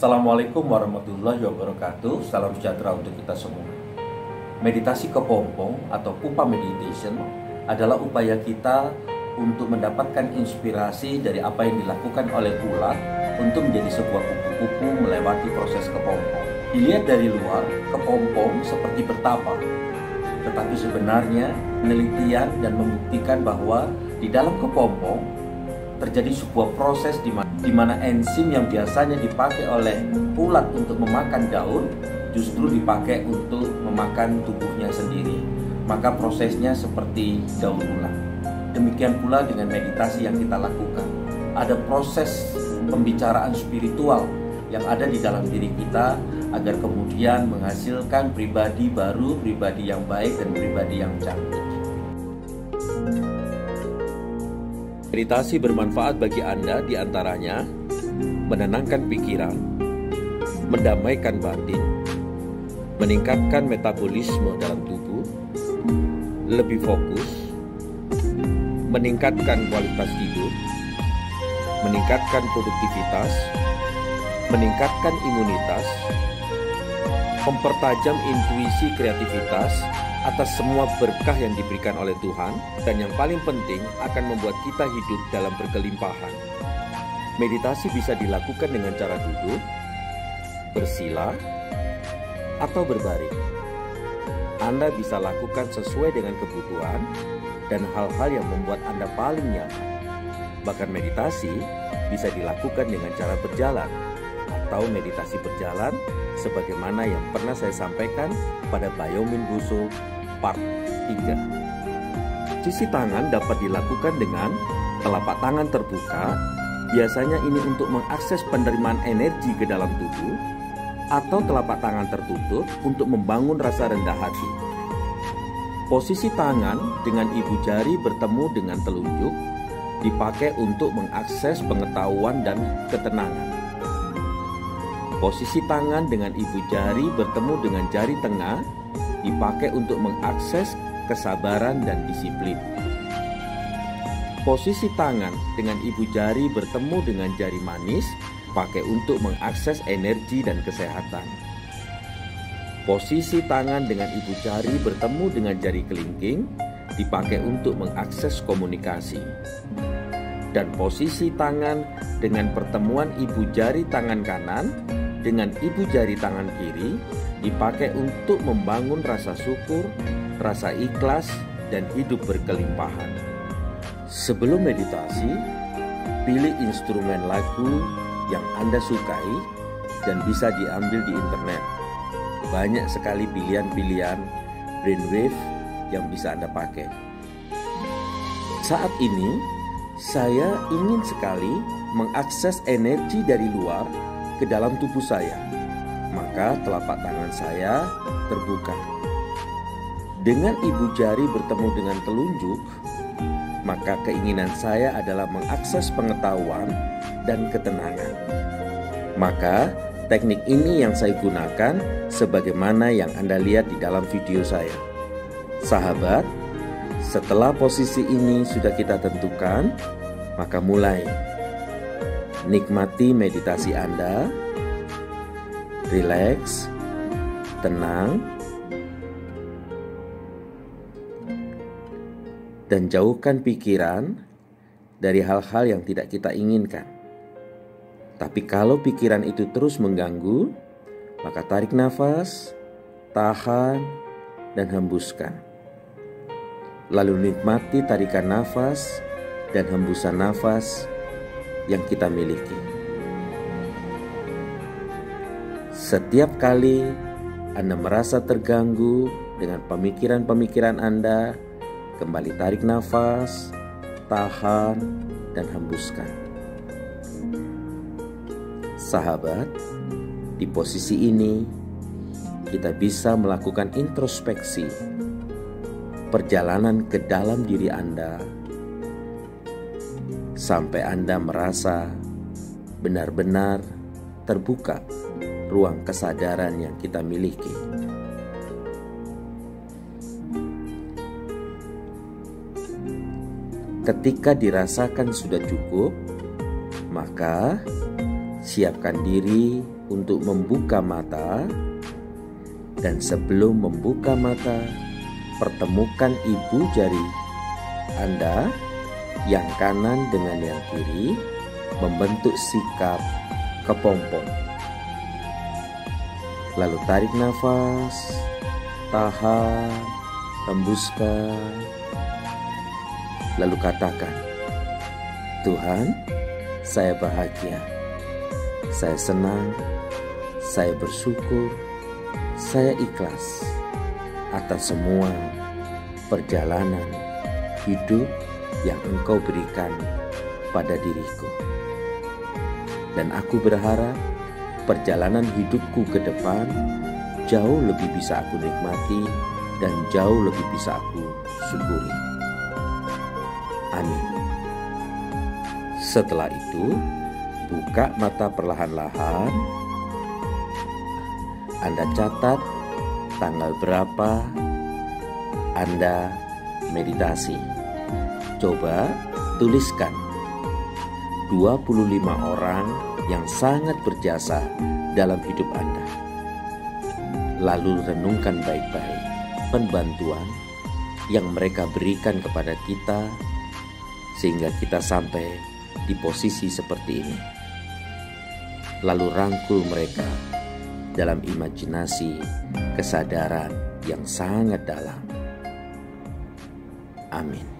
Assalamualaikum warahmatullahi wabarakatuh. Salam sejahtera untuk kita semua. Meditasi kepompong atau pupa meditation adalah upaya kita untuk mendapatkan inspirasi dari apa yang dilakukan oleh ulat untuk menjadi sebuah kupu-kupu melewati proses kepompong. Dilihat dari luar, kepompong seperti bertapa. Tetapi sebenarnya penelitian dan membuktikan bahwa di dalam kepompong terjadi sebuah proses di mana enzim yang biasanya dipakai oleh ulat untuk memakan daun justru dipakai untuk memakan tubuhnya sendiri. Maka prosesnya seperti daun ulat. Demikian pula dengan meditasi yang kita lakukan. Ada proses pembicaraan spiritual yang ada di dalam diri kita agar kemudian menghasilkan pribadi baru, pribadi yang baik dan pribadi yang cantik. Meditasi bermanfaat bagi Anda diantaranya menenangkan pikiran, mendamaikan batin, meningkatkan metabolisme dalam tubuh, lebih fokus, meningkatkan kualitas tidur, meningkatkan produktivitas, meningkatkan imunitas, mempertajam intuisi kreativitas atas semua berkah yang diberikan oleh Tuhan, dan yang paling penting akan membuat kita hidup dalam berkelimpahan. Meditasi bisa dilakukan dengan cara duduk, bersila, atau berbaring. Anda bisa lakukan sesuai dengan kebutuhan dan hal-hal yang membuat Anda paling nyaman. Bahkan meditasi bisa dilakukan dengan cara berjalan atau meditasi berjalan sebagaimana yang pernah saya sampaikan pada Bayomin Busu part 3. Cuci tangan dapat dilakukan dengan telapak tangan terbuka. Biasanya ini untuk mengakses penerimaan energi ke dalam tubuh, atau telapak tangan tertutup untuk membangun rasa rendah hati. Posisi tangan dengan ibu jari bertemu dengan telunjuk dipakai untuk mengakses pengetahuan dan ketenangan. Posisi tangan dengan ibu jari bertemu dengan jari tengah dipakai untuk mengakses kesabaran dan disiplin. Posisi tangan dengan ibu jari bertemu dengan jari manis dipakai untuk mengakses energi dan kesehatan. Posisi tangan dengan ibu jari bertemu dengan jari kelingking dipakai untuk mengakses komunikasi. Dan posisi tangan dengan pertemuan ibu jari tangan kanan dengan ibu jari tangan kiri dipakai untuk membangun rasa syukur, rasa ikhlas, dan hidup berkelimpahan. Sebelum meditasi, pilih instrumen lagu yang Anda sukai dan bisa diambil di internet. Banyak sekali pilihan-pilihan brainwave yang bisa Anda pakai. Saat ini, saya ingin sekali mengakses energi dari luar ke dalam tubuh saya. Maka telapak tangan saya terbuka. Dengan ibu jari bertemu dengan telunjuk, maka keinginan saya adalah mengakses pengetahuan dan ketenangan. Maka teknik ini yang saya gunakan sebagaimana yang Anda lihat di dalam video saya. Sahabat, setelah posisi ini sudah kita tentukan, maka mulai. Nikmati meditasi Anda, rileks, tenang, dan jauhkan pikiran dari hal-hal yang tidak kita inginkan. Tapi kalau pikiran itu terus mengganggu, maka tarik nafas, tahan, dan hembuskan. Lalu nikmati tarikan nafas dan hembusan nafas yang kita miliki. Setiap kali Anda merasa terganggu dengan pemikiran-pemikiran Anda, kembali tarik nafas, tahan, dan hembuskan. Sahabat, di posisi ini kita bisa melakukan introspeksi, perjalanan ke dalam diri Anda, sampai Anda merasa benar-benar terbuka ruang kesadaran yang kita miliki. Ketika dirasakan sudah cukup, maka siapkan diri untuk membuka mata, dan sebelum membuka mata, pertemukan ibu jari Anda yang kanan dengan yang kiri membentuk sikap kepompong. Lalu tarik nafas, tahan, hembuskan. Lalu katakan, Tuhan, saya bahagia, saya senang, saya bersyukur, saya ikhlas atas semua perjalanan hidup yang Engkau berikan pada diriku. Dan aku berharap perjalanan hidupku ke depan jauh lebih bisa aku nikmati dan jauh lebih bisa aku syukuri. Amin. Setelah itu, buka mata perlahan-lahan. Anda catat tanggal berapa Anda meditasi. Coba tuliskan 25 orang yang sangat berjasa dalam hidup Anda. Lalu renungkan baik-baik pembantuan yang mereka berikan kepada kita sehingga kita sampai di posisi seperti ini. Lalu rangkul mereka dalam imajinasi kesadaran yang sangat dalam. Amin.